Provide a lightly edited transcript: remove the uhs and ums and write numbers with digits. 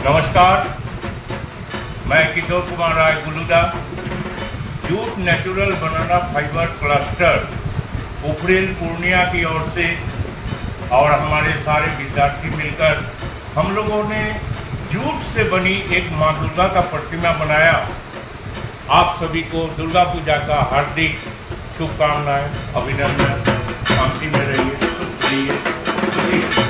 नमस्कार, मैं Kishore Kumar Rai गुलूदा, jute natural बनाना fibre cluster उफरेल Purnia की ओर से और हमारे सारे विद्यार्थी मिलकर हम लोगों ने जूट से बनी एक माँ दुर्गा का प्रतिमा बनाया। आप सभी को दुर्गा पूजा का हार्दिक शुभकामनाएं, अभिनंदन। शांति में रहिए, सुख रहिए।